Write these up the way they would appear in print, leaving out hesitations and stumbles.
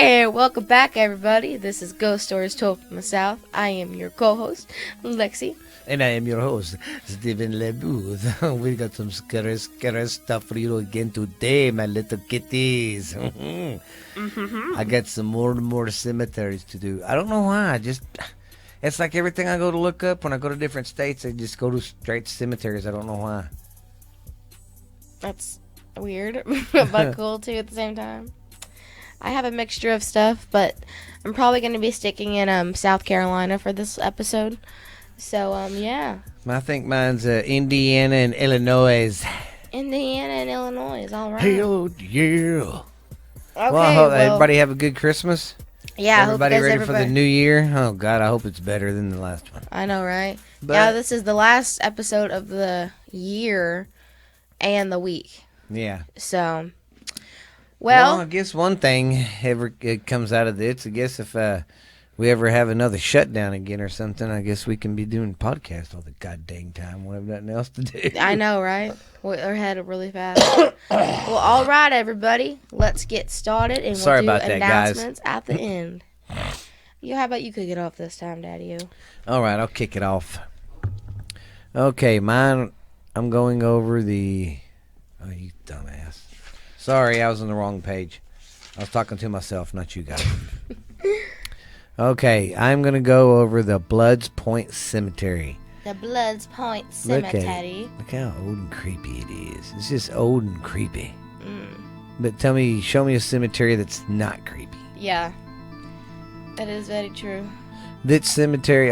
And welcome back, everybody. This is Ghost Stories Told from the South. I am your co-host, Lexie. And I am your host, Stephen LeBooth. We got some scary stuff for you again today, my little kitties. I got some more cemeteries to do. I don't know why. It's like everything I go to look up when I go to different states, I just go to straight cemeteries. I don't know why. That's weird, but cool too at the same time. I have a mixture of stuff, but I'm probably going to be sticking in South Carolina for this episode. So, yeah. I think mine's Indiana and Illinois. Indiana and Illinois, all right. Hell yeah. Okay, Well, I hope everybody have a good Christmas. Yeah, everybody I hope ready for the new year? Oh, God, I hope it's better than the last one. I know, right? But, yeah, this is the last episode of the year and the week. Yeah. So, well, I guess one thing it comes out of this, I guess if we ever have another shutdown again or something, I guess we can be doing podcasts all the goddamn time. We'll have nothing else to do. I know, right? We're headed really fast. Well, all right, everybody. Let's get started, and Sorry we'll do about that, announcements guys. at the end. How about you kick it off this time, Daddy-o? All right, I'll kick it off. Okay, mine, I'm going over the... Oh, you dumbass. Sorry, I was on the wrong page. I was talking to myself, not you guys. Okay, I'm going to go over the Bloods Point Cemetery. The Bloods Point Cemetery. Look how old and creepy it is. It's just old and creepy. But show me a cemetery that's not creepy. Yeah, that is very true. That cemetery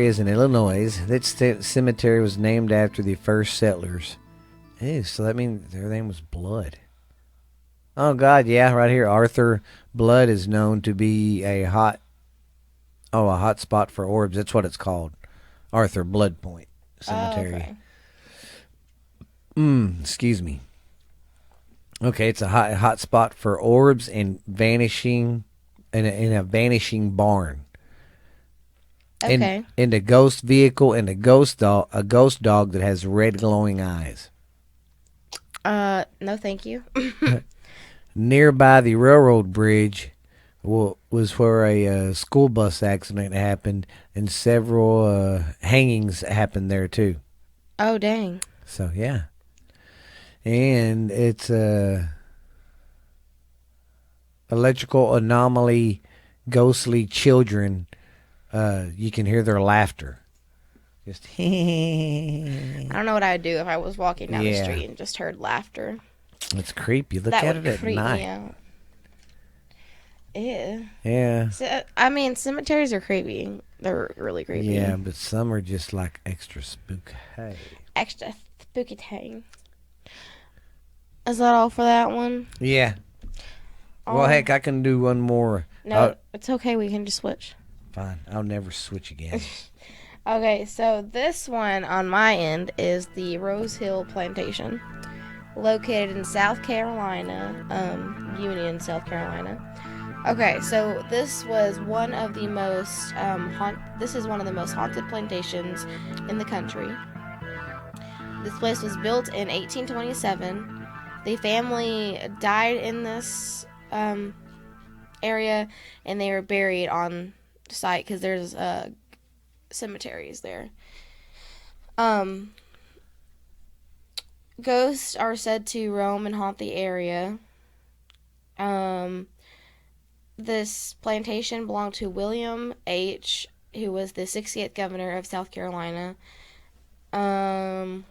is in Illinois. That cemetery was named after the first settlers. Ew, so that means their name was Blood. Oh, God, yeah, right here. Arthur Blood is known to be a hot spot for orbs. That's what it's called. Arthur Blood Point Cemetery. Oh, okay. Excuse me. Okay, it's a hot spot for orbs and vanishing in a vanishing barn. Okay. And a ghost vehicle and a ghost dog that has red glowing eyes. No, thank you. Nearby the railroad bridge was where a school bus accident happened, and several hangings happened there too. Oh, dang. So yeah, and it's electrical anomaly, ghostly children. You can hear their laughter. Just I don't know what I would do if I was walking down the street and just heard laughter. It's creepy. Look that at would it at creep night. Me out. Ew. Yeah. So, I mean, cemeteries are creepy. They're really creepy. Yeah, but some are just like extra spooky. Hey. Extra spooky thing. Is that all for that one? Yeah. Well, heck, I can do one more. No, it's okay. We can just switch. Fine. I'll never switch again. Okay, so this one on my end is the Rose Hill Plantation, located in South Carolina, Union, South Carolina. Okay, so this was one of the most one of the most haunted plantations in the country. This place was built in 1827. The family died in this area, and they were buried on site because there's cemeteries there. Ghosts are said to roam and haunt the area. This plantation belonged to William H., who was the 60th governor of South Carolina. And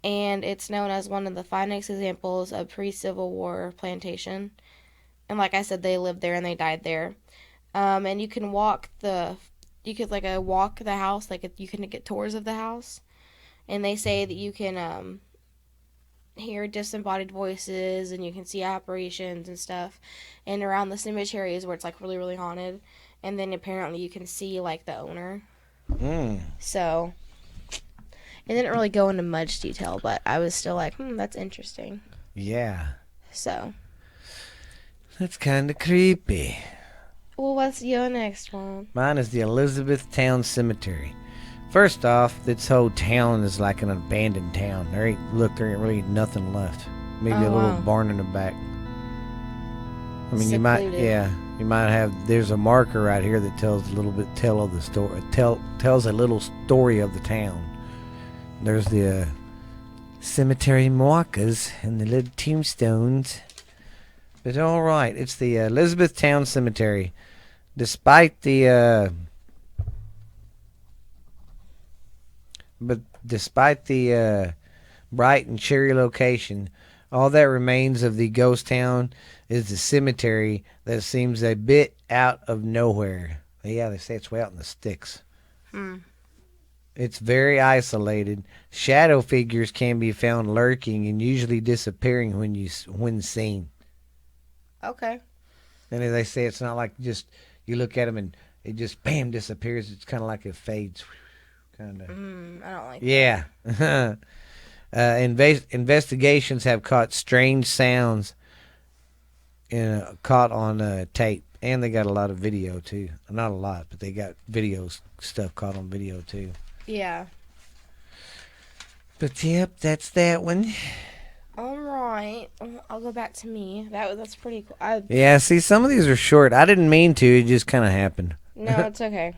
it's known as one of the finest examples of pre-Civil War plantation. And like I said, they lived there and they died there. And you can walk walk the house, you can get tours of the house. And they say that you can hear disembodied voices, and you can see apparitions and stuff. And around the cemetery is where it's really, really haunted. And then apparently you can see the owner. So it didn't really go into much detail, but I was still that's interesting. Yeah. So that's kind of creepy. Well, what's your next one? Mine is the Elizabethtown Cemetery. First off, this whole town is like an abandoned town. There ain't really nothing left. Maybe a little barn in the back. I mean, secluded. you might have. There's a marker right here that tells a little bit of the story. Tells a little story of the town. There's the cemetery markers and the little tombstones. But all right, it's the Elizabethtown Cemetery. Despite the bright and cheery location, all that remains of the ghost town is the cemetery that seems a bit out of nowhere. Yeah, they say it's way out in the sticks. It's very isolated. Shadow figures can be found lurking and usually disappearing when seen. Okay. And as they say, it's not like just you look at them and it just bam disappears. It's kind of like it fades, kind of. I don't like Yeah. Investigations have caught strange sounds caught on tape, and they got a lot of video too. Not a lot, but they got video stuff caught on video too. that. Yeah. But yep, that's that one. All right. I'll go back to me. That's pretty cool. Yeah, see, some of these are short. I didn't mean to. It just kind of happened. No, it's okay.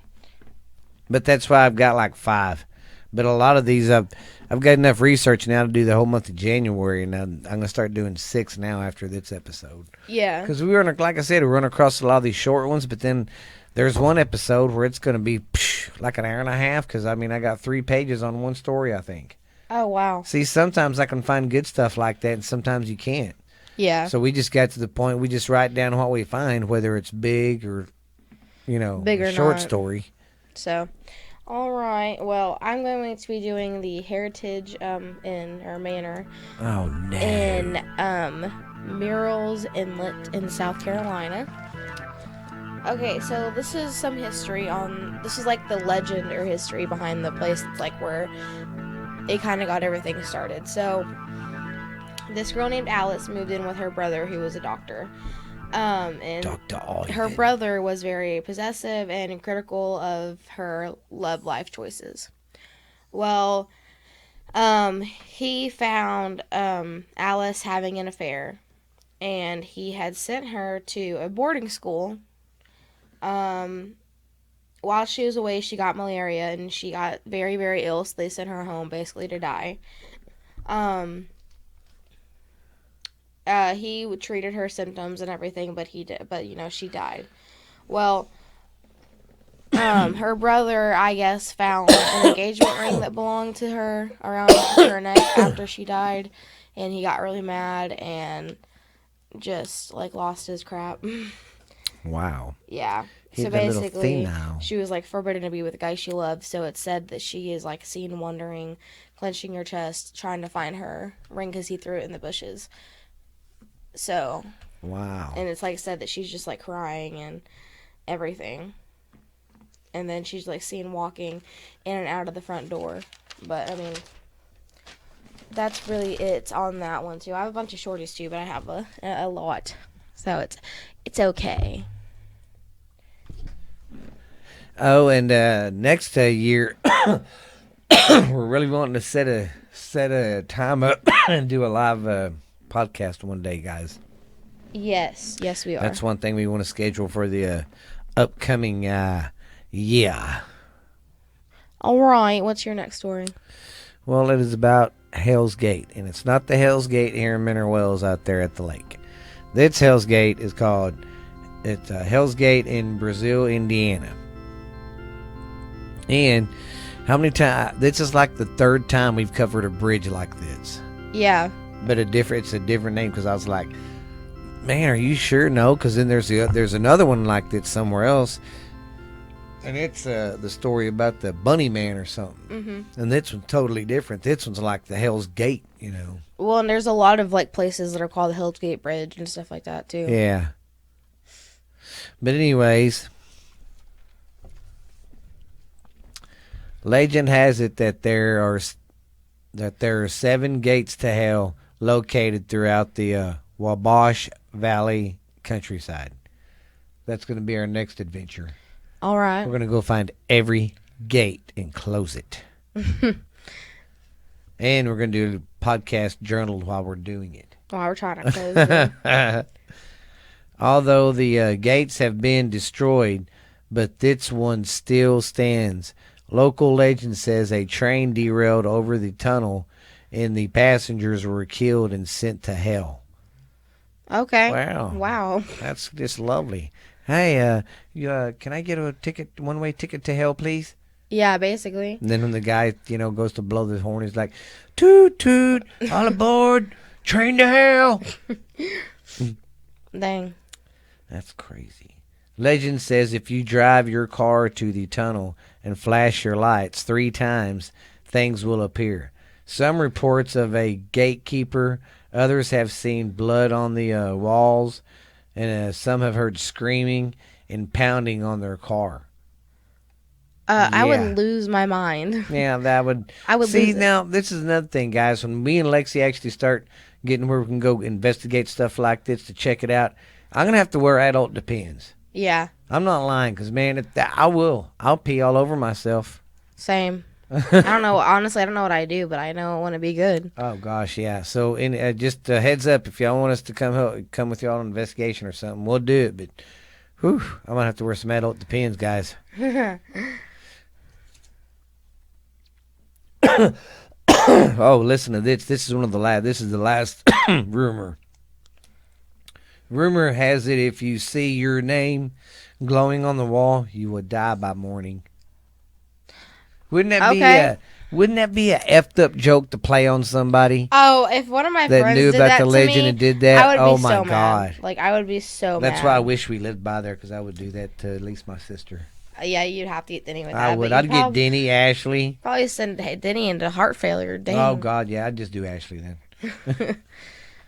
But that's why I've got like 5. But a lot of these, I've got enough research now to do the whole month of January, and I'm going to start doing 6 now after this episode. Yeah. Because like I said, we run across a lot of these short ones, but then there's one episode where it's going to be like an hour and a half, because, I mean, I got 3 pages on one story, I think. Oh, wow. See, sometimes I can find good stuff like that, and sometimes you can't. Yeah. So we just got to the point, we just write down what we find, whether it's big or, Big or a short not. story. So, all right. Well, I'm going to be doing the heritage manor Oh, no. in Murrells Inlet in South Carolina. Okay, so this is some history this is like the legend or history behind the place. It's like where it kind of got everything started. So this girl named Alice moved in with her brother, who was a doctor. And her brother was very possessive and critical of her love life choices. Well, he found Alice having an affair, and he had sent her to a boarding school. While she was away, she got malaria, and she got very, very ill, so they sent her home basically to die. He treated her symptoms and everything, but she died. Well, her brother, I guess, found an engagement ring that belonged to her around her neck after she died, and he got really mad and just, lost his crap. Wow. Yeah. He's So a little basically, senile. she was, forbidden to be with the guy she loved, so it's said that she is, seen wandering, clenching her chest, trying to find her ring because he threw it in the bushes. So. Wow. And it's, said that she's just, crying and everything. And then she's, seen walking in and out of the front door. But, I mean, that's really it on that one, too. I have a bunch of shorties, too, but I have a lot. So it's okay. Oh, and next year, we're really wanting to set a time up and do a live podcast one day, guys. Yes, we are. That's one thing we want to schedule for the upcoming year. All right, what's your next story? Well, it is about Hell's Gate, and it's not the Hell's Gate here in Mineral Wells out there at the lake. This Hell's Gate is called Hell's Gate in Brazil, Indiana. And how many times? This is like the 3rd time we've covered a bridge like this. Yeah. But it's a different name, because I was like, man, are you sure? No, because then there's another one like this somewhere else. And it's the story about the Bunny Man or something. Mm-hmm. And this one's totally different. This one's like the Hell's Gate, Well, and there's a lot of places that are called the Hell's Gate Bridge and stuff like that too. Yeah. But anyways, legend has it that there are 7 gates to hell located throughout the Wabash Valley countryside. That's going to be our next adventure. All right. We're going to go find every gate and close it. And we're going to do a podcast journal while we're doing it. While we're trying to close it. Although the gates have been destroyed, but this one still stands. Local legend says a train derailed over the tunnel and the passengers were killed and sent to hell. Okay. Wow. Wow. That's just lovely. Hey, can I get a ticket, one-way ticket to hell, please? Yeah, basically. And then when the guy, goes to blow the horn, he's like, toot, toot, all aboard, train to hell. Dang. That's crazy. Legend says if you drive your car to the tunnel and flash your lights 3 times, things will appear. Some reports of a gatekeeper, others have seen blood on the walls, and some have heard screaming and pounding on their car. I would Yeah. lose my mind. Yeah, that would. I would See, lose it. now, this is another thing, guys. When me and Lexie actually start getting where we can go investigate stuff like this to check it out, I'm going to have to wear adult Depends. Yeah. I'm not lying, because, man, I will. I'll pee all over myself. Same. I don't know. Honestly, I don't know what I do, but I know it wouldn't be good. Oh, gosh, yeah. So, just a heads up, if y'all want us to come with y'all on an investigation or something, we'll do it. But, whew, I'm going to have to wear some adult Depends, guys. Oh, listen to this. This is one of the last. This is the last rumor. Rumor has it if you see your name glowing on the wall, you will die by morning. Wouldn't that be a effed up joke to play on somebody Oh, if one of my that friends knew did about that the to legend me, and did that? I would Oh be my so God. mad. Like, I would be so mad. That's why I wish we lived by there, because I would do that to at least my sister. Yeah, you'd have to get Denny with that. I would. I'd get Denny, Ashley. Probably send Denny into heart failure. Dang. Oh God, yeah, I'd just do Ashley then.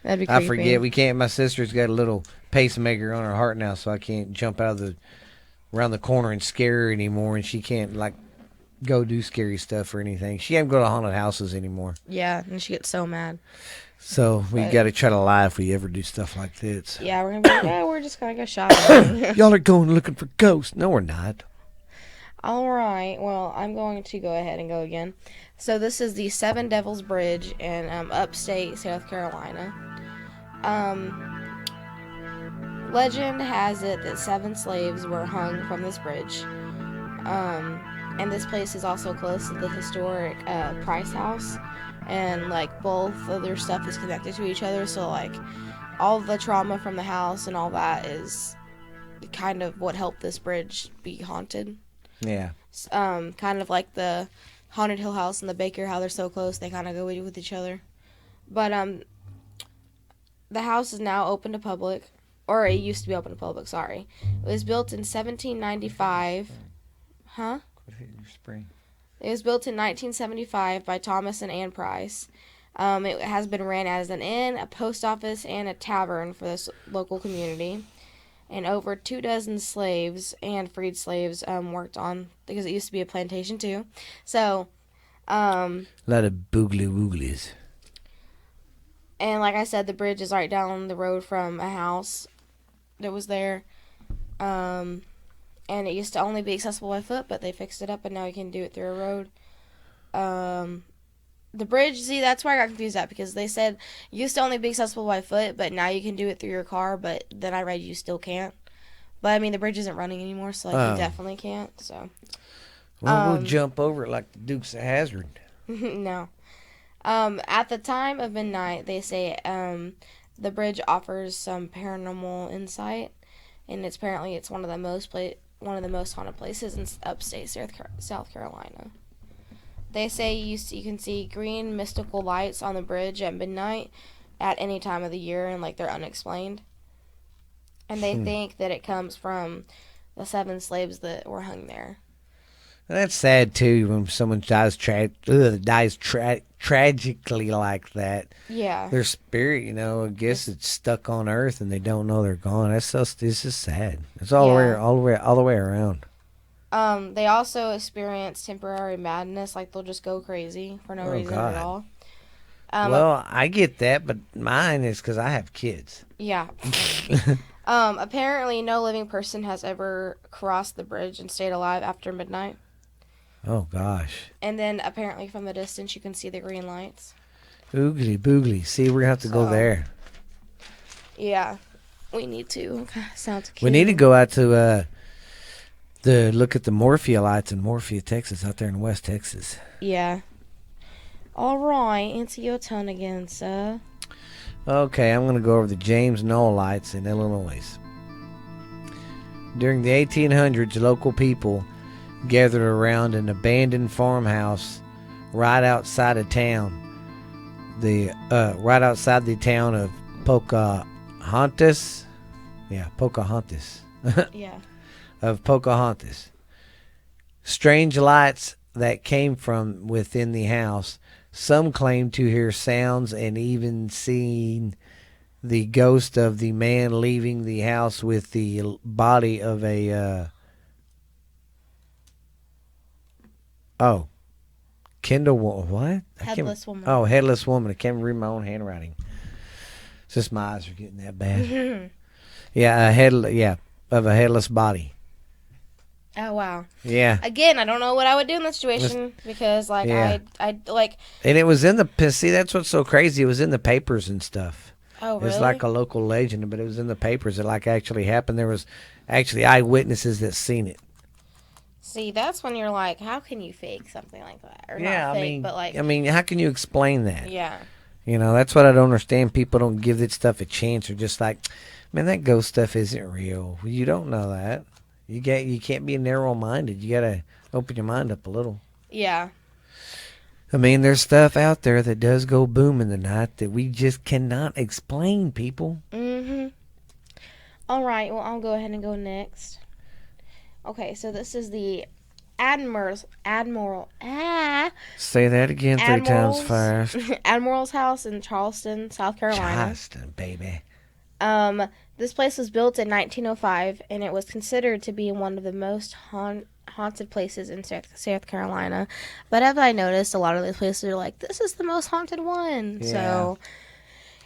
That'd be creepy. I forget. We can't. My sister's got a little pacemaker on her heart now, so I can't jump out of around the corner and scare her anymore, and she can't go do scary stuff or anything. She can't go to haunted houses anymore. Yeah, and she gets so mad. So we got to try to lie if we ever do stuff like this. Yeah, we're gonna be like, yeah, we're just gonna go shopping. Y'all are going looking for ghosts. No, we're not. All right. Well, I'm going to go ahead and go again. So this is the Seven Devils Bridge in upstate South Carolina. Legend has it that 7 slaves were hung from this bridge. And this place is also close to the historic Price House. And, both of their stuff is connected to each other. So, all the trauma from the house and all that is kind of what helped this bridge be haunted. Yeah. Kind of like the Haunted Hill House and the Baker, how they're so close, they kind of go with each other. But, the house is now open to public. Or it used to be open to public, sorry. It was built in 1795. Huh? It was built in 1975 by Thomas and Ann Price. It has been ran as an inn, a post office, and a tavern for this local community. And over 24 slaves and freed slaves worked on, because it used to be a plantation too. So, a lot of boogly wooglies. And like I said, the bridge is right down the road from a house that was there. And it used to only be accessible by foot, but they fixed it up, and now you can do it through a road. The bridge, see, that's where I got confused at, because they said it used to only be accessible by foot, but now you can do it through your car, but then I read you still can't. But, I mean, the bridge isn't running anymore, so, you definitely can't, so. Well, we'll jump over it like the Dukes of Hazzard. No. At the time of midnight, they say the bridge offers some paranormal insight, and it's one of the most haunted places in upstate South Carolina. They say you can see green mystical lights on the bridge at midnight at any time of the year, and they're unexplained. And they think that it comes from the 7 slaves that were hung there. That's sad too when someone dies tragically like that. Yeah. Their spirit, I guess it's stuck on Earth and they don't know they're gone. It's just sad. It's all the way around. They also experience temporary madness, they'll just go crazy for no reason at all. Well, I get that, but mine is because I have kids. Yeah. Apparently, no living person has ever crossed the bridge and stayed alive after midnight. Oh, gosh. And then, apparently, from the distance, you can see the green lights. Oogly boogly. See, we're going to have to go there. Yeah. We need to. Sounds cute. We need to go out to look at the Morphea lights in Morphea, Texas, out there in West Texas. Yeah. All right, answer your turn again, sir. Okay, I'm going to go over the James Knoll lights in Illinois. During the 1800s, local people gathered around an abandoned farmhouse right outside of town. Right outside the town of Pocahontas. Yeah, Pocahontas. Yeah. Of Pocahontas. Strange lights that came from within the house. Some claimed to hear sounds and even seen the ghost of the man leaving the house with the body of a Kendall, what? Headless woman. Oh, headless woman. I can't read my own handwriting. It's just my eyes are getting that bad. Yeah, of a headless body. Oh, wow. Yeah. Again, I don't know what I would do in this situation because, like, Yeah. I like. And it was in the, see, that's what's so crazy. It was in the papers and stuff. Oh, really? It's like a local legend, but it was in the papers. It, like, actually happened. There was actually eyewitnesses that seen it. See, that's when you're like, how can you fake something like that? Or Yeah, not fake, I mean, but like. I mean, how can you explain that? Yeah. You know, that's what I don't understand. People don't give that stuff a chance. They're just like, man, that ghost stuff isn't real. Well, you don't know that. You can't be narrow-minded. You got to open your mind up a little. Yeah. I mean, there's stuff out there that does go boom in the night that we just cannot explain, people. Mm-hmm. All right, well, I'll go ahead and go next. Okay, so this is the Admiral. Say that again 3 times fast. Admiral's house in Charleston, South Carolina. Charleston, baby. This place was built in 1905, and it was considered to be one of the most haunted places in South Carolina. But as I noticed, a lot of these places are like, this is the most haunted one. Yeah. So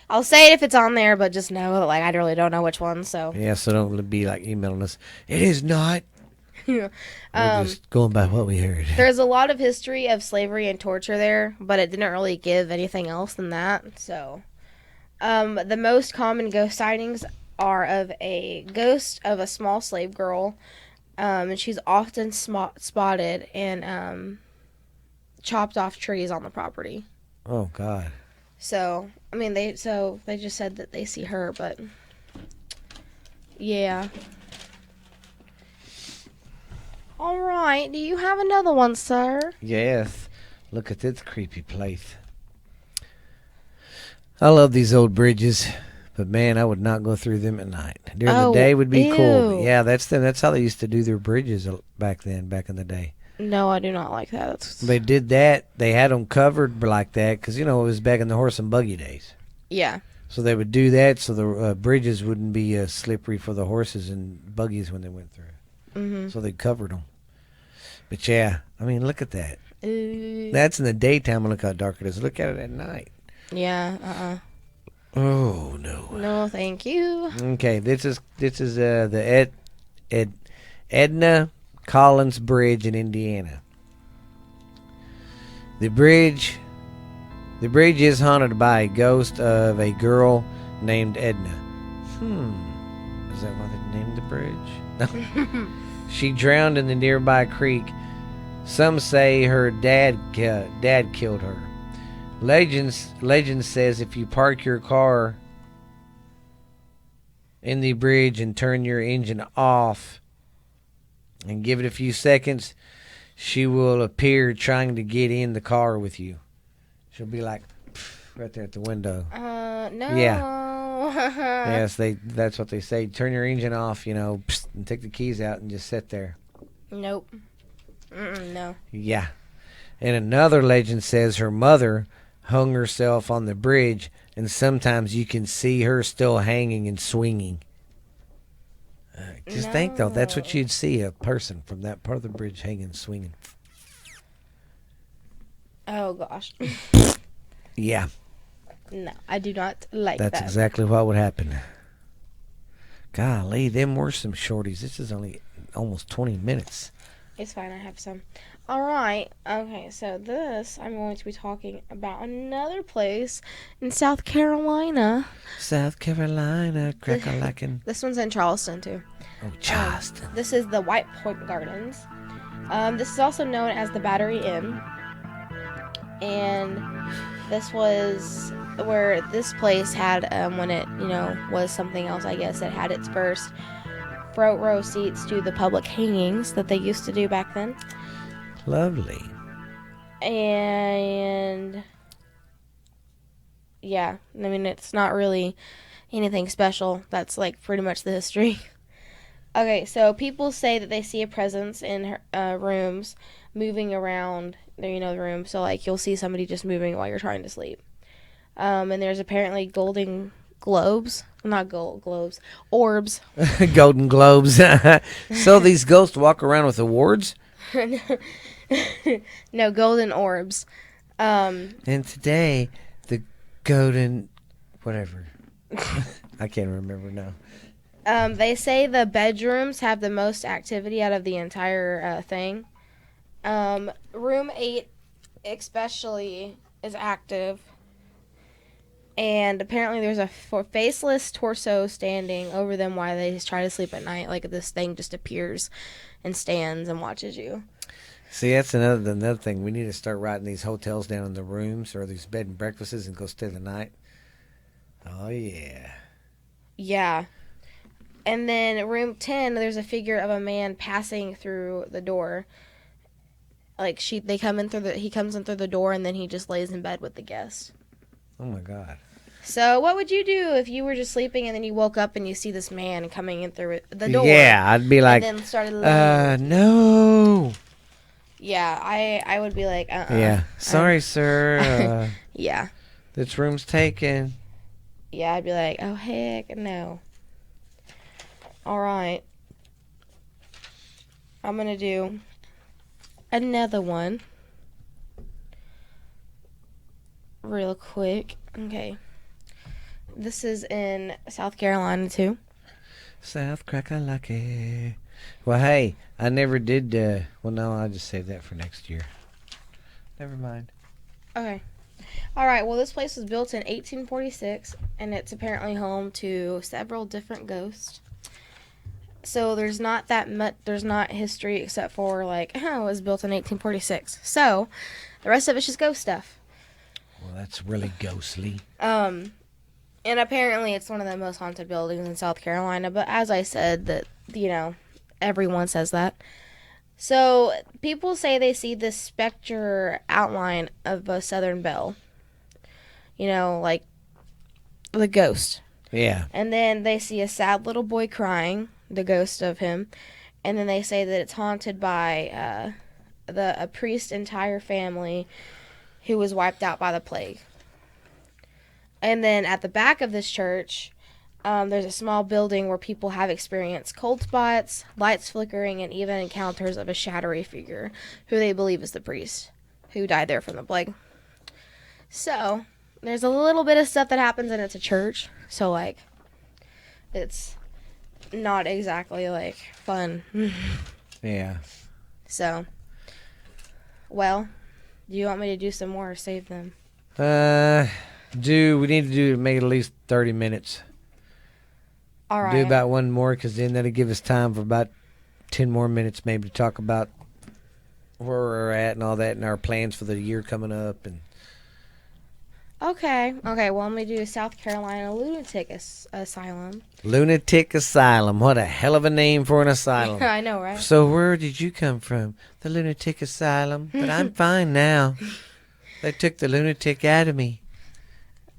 I'll say it if it's on there, but just know that, like, I really don't know which one. So Yeah, so don't be like emailing us. It is not. yeah. We're just going by what we heard. There's a lot of history of slavery and torture there, but it didn't really give anything else than that. So the most common ghost sightings are of a ghost of a small slave girl, and she's often spotted and chopped off trees on the property. Oh, God. So, I mean, they just said that they see her, but yeah. All right, do you have another one, sir? Yes. Look at this creepy place. I love these old bridges, but man, I would not go through them at night. During the day would be cool. But yeah, that's how they used to do their bridges back in the day. No, I do not like that. They did that. They had them covered like that because, you know, it was back in the horse and buggy days. Yeah. So they would do that so the bridges wouldn't be slippery for the horses and buggies when they went through. Mm-hmm. So they covered them. But yeah, I mean, look at that. Ooh. That's in the daytime, and look how dark it is. Look at it at night. Yeah. Oh no. No, thank you. Okay, this is the Edna Collins Bridge in Indiana. The bridge is haunted by a ghost of a girl named Edna. Is that why they named the bridge? She drowned in the nearby creek. Some say her dad killed her. Legend says if you park your car in the bridge and turn your engine off and give it a few seconds, she will appear trying to get in the car with you. She'll be like right there at the window. No. Yeah. Yes, that's what they say. Turn your engine off, you know, and take the keys out and just sit there. Nope. No. Yeah. And another legend says her mother hung herself on the bridge, and sometimes you can see her still hanging and swinging. Just think, though, that's what you'd see, a person from that part of the bridge hanging, swinging. Oh, gosh. Yeah. No, I do not like that. That's exactly what would happen. Golly, them were some shorties. This is only almost 20 minutes. It's fine, I have some. Alright, okay, so this, I'm going to be talking about another place in South Carolina. South Carolina, crack-a-lackin'. This one's in Charleston, too. Oh, Charleston. This is the White Point Gardens. This is also known as the Battery Inn. And this was where this place had, when it, was something else, I guess, it had its first front row seats to the public hangings that they used to do back then. Lovely. And yeah, I mean, it's not really anything special. That's like pretty much the history. Okay, so people say that they see a presence in rooms moving around the room. So like you'll see somebody just moving while you're trying to sleep. And there's apparently golden globes, not globes, orbs. Golden globes. So these ghosts walk around with awards? No, golden orbs. And today, the golden, whatever. I can't remember now. They say the bedrooms have the most activity out of the entire thing. Room 8 especially is active. And apparently there's a faceless torso standing over them while they try to sleep at night. Like this thing just appears and stands and watches you. See, that's another thing. We need to start writing these hotels down in the rooms or these bed and breakfasts and go stay the night. Oh, yeah. Yeah. And then room 10, there's a figure of a man passing through the door. Like he comes in through the door and then he just lays in bed with the guest. Oh my God. So what would you do if you were just sleeping and then you woke up and you see this man coming in through the door? Yeah, I'd be like, and then started no. Yeah, I would be like, Yeah, sorry, sir. Yeah. This room's taken. Yeah, I'd be like, oh, heck no. All right. I'm going to do another one real quick. Okay. This is in South Carolina, too. South Crack-a-Lucky. Well, hey, I never did, well, no, I'll just save that for next year. Never mind. Okay. All right, well, this place was built in 1846, and it's apparently home to several different ghosts. So there's not history except for, like, it was built in 1846. So the rest of it's just ghost stuff. Well, that's really ghostly. And apparently it's one of the most haunted buildings in South Carolina, but as I said, that, everyone says that. So people say they see this specter outline of a Southern Belle. Like the ghost. Yeah. And then they see a sad little boy crying, the ghost of him. And then they say that it's haunted by a priest's entire family who was wiped out by the plague. And then at the back of this church, there's a small building where people have experienced cold spots, lights flickering, and even encounters of a shadowy figure who they believe is the priest who died there from the plague. So there's a little bit of stuff that happens, and it's a church. So, like, it's not exactly, like, fun. Yeah. So, well, do you want me to do some more or save them? We need to make it at least 30 minutes. All right. Do about one more, because then that'll give us time for about 10 more minutes maybe to talk about where we're at and all that and our plans for the year coming up. And Okay, well, I'm going to do South Carolina Lunatic Asylum. Lunatic Asylum. What a hell of a name for an asylum. I know, right? So where did you come from? The Lunatic Asylum. But I'm fine now. They took the lunatic out of me.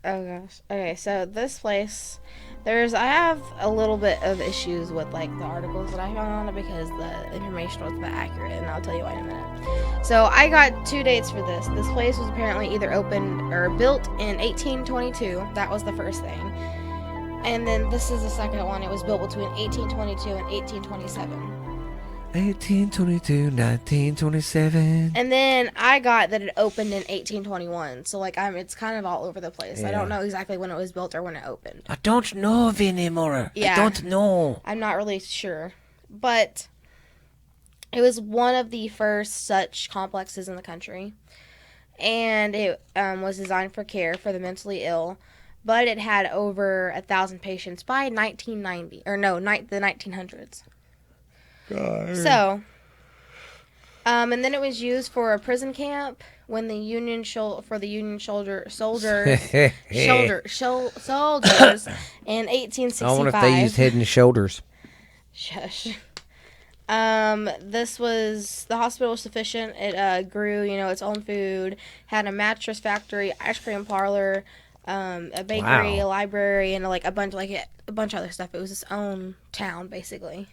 Oh, gosh. Okay, so this place, I have a little bit of issues with, like, the articles that I found on it because the information wasn't that accurate, and I'll tell you why in a minute. So I got 2 dates for this. This place was apparently either opened or built in 1822. That was the first thing. And then this is the second one. It was built between 1822 and 1827. 1822, 1927. And then I got that it opened in 1821. So, like, it's kind of all over the place. Yeah. I don't know exactly when it was built or when it opened. I don't know anymore. Yeah. I don't know. I'm not really sure. But It was one of the first such complexes in the country, and it was designed for care for the mentally ill, but it had over 1,000 patients by 1990, or no, the 1900s. God. So, and then it was used for a prison camp when the Union for the Union soldiers in 1865. I wonder if they used Head and Shoulders. Shush. The hospital was sufficient. It grew, its own food, had a mattress factory, ice cream parlor, a bakery, a library, and a bunch of other stuff. It was its own town, basically.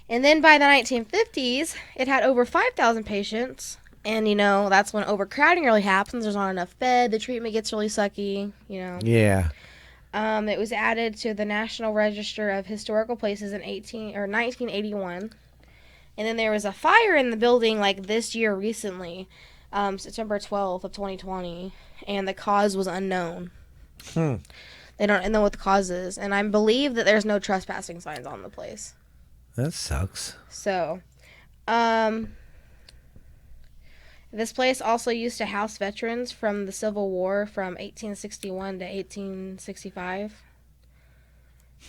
And then by the 1950s, it had over 5,000 patients. And, that's when overcrowding really happens. There's not enough bed. The treatment gets really sucky, Yeah. It was added to the National Register of Historical Places in 1981. And then there was a fire in the building this year recently, September 12th of 2020. And the cause was unknown. They don't know what the cause is. And I believe that there's no trespassing signs on the place. That sucks. So, this place also used to house veterans from the Civil War from 1861 to 1865.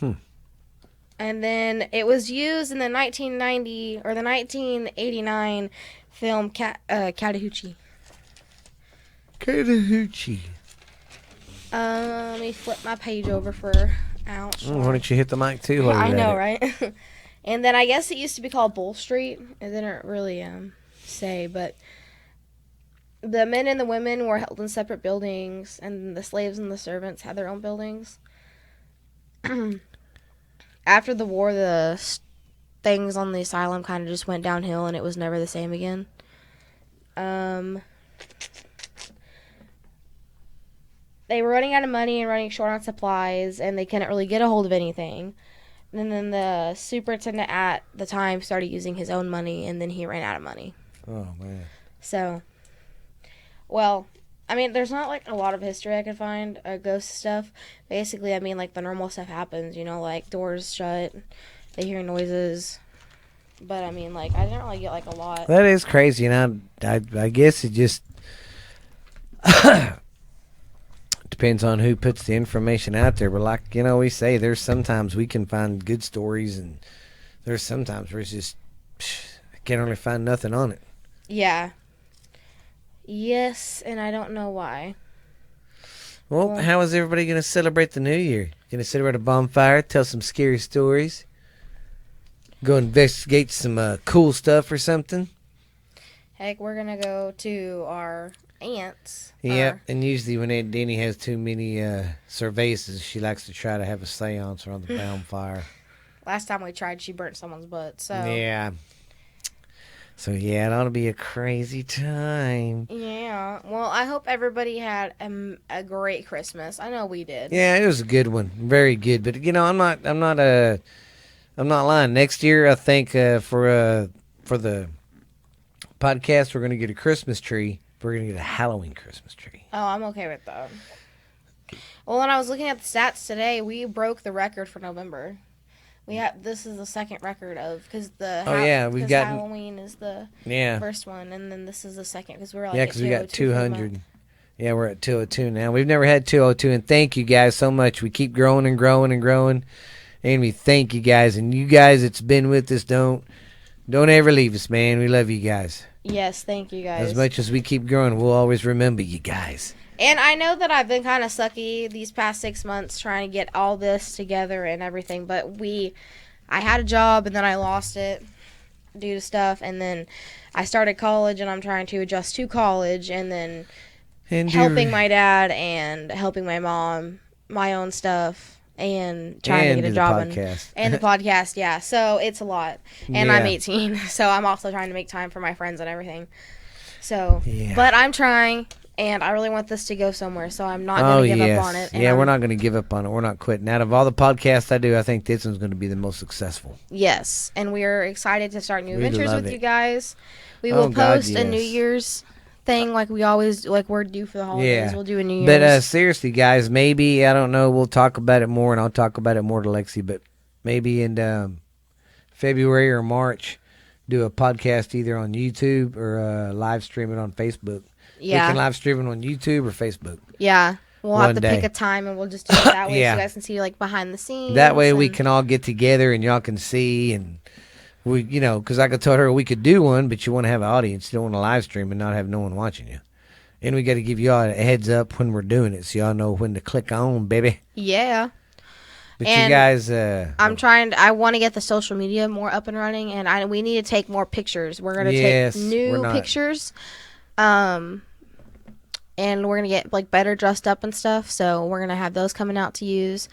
And then it was used in the 1990 or the 1989 film Chattahoochee. Chattahoochee. Let me flip my page over for ouch. Why don't you hit the mic too? I know, right? And then I guess it used to be called Bull Street. It didn't really say, but the men and the women were held in separate buildings, and the slaves and the servants had their own buildings. After the war, the things on the asylum kind of just went downhill, and it was never the same again. They were running out of money and running short on supplies, and they couldn't really get a hold of anything. And then the superintendent at the time started using his own money, and then he ran out of money. Oh, man. So, well, I mean, there's not, a lot of history I could find, ghost stuff. Basically, I mean, the normal stuff happens, doors shut, they hear noises. But, I mean, I didn't really get, a lot. That is crazy, and I guess it just depends on who puts the information out there. But we say, there's sometimes we can find good stories, and there's sometimes where it's just, I can't really find nothing on it. Yeah. Yes, and I don't know why. Well, how is everybody going to celebrate the new year? Going to celebrate a bonfire, tell some scary stories, go investigate some cool stuff or something? Heck, we're going to go to our aunt's. Yep, and usually when Aunt Denny has too many cervezas, she likes to try to have a seance around the bonfire. Last time we tried, she burnt someone's butt, so... Yeah. So, yeah, it ought to be a crazy time. Yeah. Well, I hope everybody had a great Christmas. I know we did. Yeah, it was a good one. Very good. But, I'm not lying. Next year, I think for the podcast, we're going to get a Christmas tree. We're going to get a Halloween Christmas tree. Oh, I'm okay with that. Well, when I was looking at the stats today, we broke the record for November. This is the second record because Halloween is the first one, and then this is the second because we're because we got 200. Yeah, we're at 202 now. We've never had 202, and thank you guys so much. We keep growing and growing and growing, and we thank you guys. And you guys that's been with us, don't ever leave us, man. We love you guys. Yes, thank you guys. As much as we keep growing, we'll always remember you guys. And I know that I've been kind of sucky these past 6 months trying to get all this together and everything, but I had a job and then I lost it due to stuff, and then I started college and I'm trying to adjust to college, and then helping my dad and helping my mom, my own stuff, and trying to get a job and the podcast, yeah. So it's a lot, and I'm 18, so I'm also trying to make time for my friends and everything. So, but I'm trying. And I really want this to go somewhere, so I'm not going to give up on it. Yeah, we're not going to give up on it. We're not quitting. Out of all the podcasts I do, I think this one's going to be the most successful. Yes, and we're excited to start new adventures with you guys. We will post a New Year's thing like we always, we're due for the holidays. We'll do a New Year's. But seriously, guys, maybe, I don't know, we'll talk about it more, and I'll talk about it more to Lexie, but maybe in February or March, do a podcast either on YouTube or live stream it on Facebook. Yeah. We can live stream it on YouTube or Facebook. Yeah. We'll One have to day. pick a time and we'll just do it that way Yeah. so you guys can see like behind the scenes. That way we and- can all get together and y'all can see and we, you know, because I could tell her we could do one, but you want to have an audience. You don't want to live stream and not have no one watching you. And we got to give y'all a heads up when we're doing it so y'all know when to click on, baby. Yeah. But And you guys, I want to get the social media more up and running, and we need to take more pictures. We're gonna Yes, take we're new not- pictures, and we're gonna get like better dressed up and stuff. So we're gonna have those coming out to use,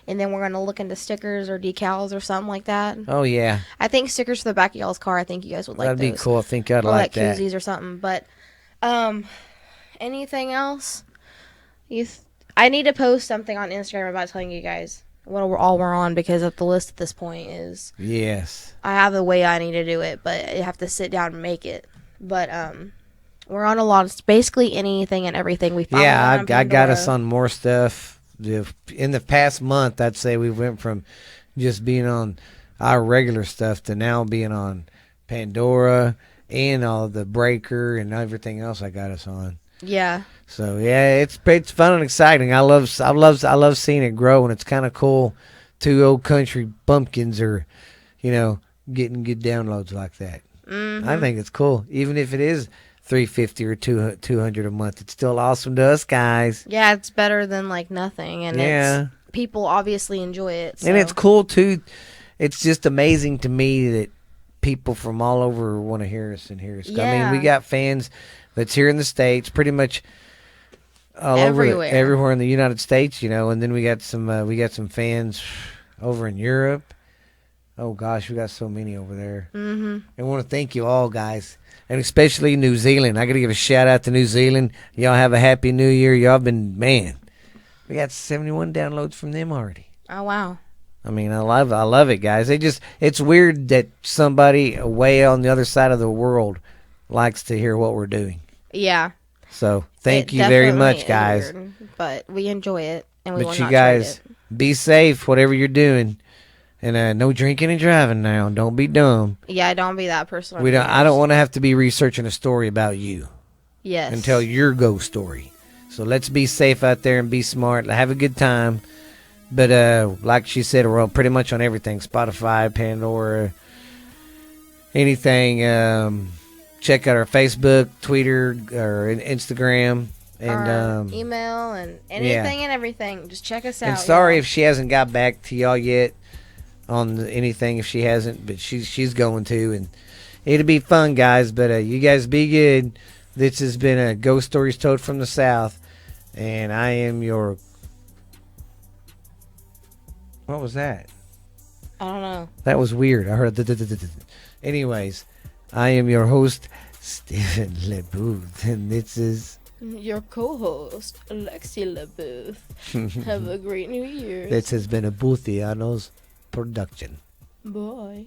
and then we're gonna look into stickers or decals or something like that. oh yeah, I think stickers for the back of y'all's car. I think you guys would like that'd those. be cool. I think I'd Or like that. koozies or something. But anything else? I need to post something on Instagram about telling you guys what we're on, because of the list at this point is Yes. I have the way I need to do it, but I have to sit down and make it. But we're on a lot of basically anything and everything we found. Yeah, I got us on more stuff. In the past month, I'd say we went from just being on our regular stuff to now being on Pandora and all the Breaker and everything else I got us on. Yeah. So yeah, it's fun and exciting. I love seeing it grow, and it's kind of cool. Two old country bumpkins are, you know, getting good downloads like that. Mm-hmm. I think it's cool, even if it is $350 or $200 a month. It's still awesome to us guys. Yeah, it's better than like nothing, and Yeah. people obviously enjoy it. So. And it's cool too. It's just amazing to me that people from all over want to hear us and hear us. I Yeah. mean, we got fans that's here in the States, pretty much all Everywhere. everywhere in the United States, you know. And then we got some fans over in Europe. Oh gosh, we got so many over there. Mm-hmm. I want to thank you all, guys, and especially New Zealand. I got to give a shout out to New Zealand. Y'all have a happy New Year. Y'all been, man, we got 71 downloads from them already. Oh wow. I mean, I love it, guys. It's weird that somebody way on the other side of the world likes to hear what we're doing. Yeah. So thank It you very definitely much, is guys. weird, but we enjoy it, and we will But you not guys trade be safe, whatever you're doing, and no drinking and driving now. Don't be dumb. it. Yeah, don't be that person. We don't. I don't want to have to be researching a story about you Yes. and tell your ghost story. So let's be safe out there and be smart. Have a good time. But like she said, we're pretty much on everything: Spotify, Pandora, anything. Check out our Facebook, Twitter, or Instagram, and Our email and anything and everything. Just check us out. and sorry y'all. if she hasn't got back to y'all yet on anything. If she hasn't, but she's going to, and it'll be fun, guys. But you guys be good. This has been a Ghost Stories Told from the South, and I am your. What was that? I don't know. That was weird. I heard. Anyways, I am your host, Stephen LeBooth, and this is. Your co-host, Lexie LeBooth. Have a great New Year. This has been a Boothianos production. Bye.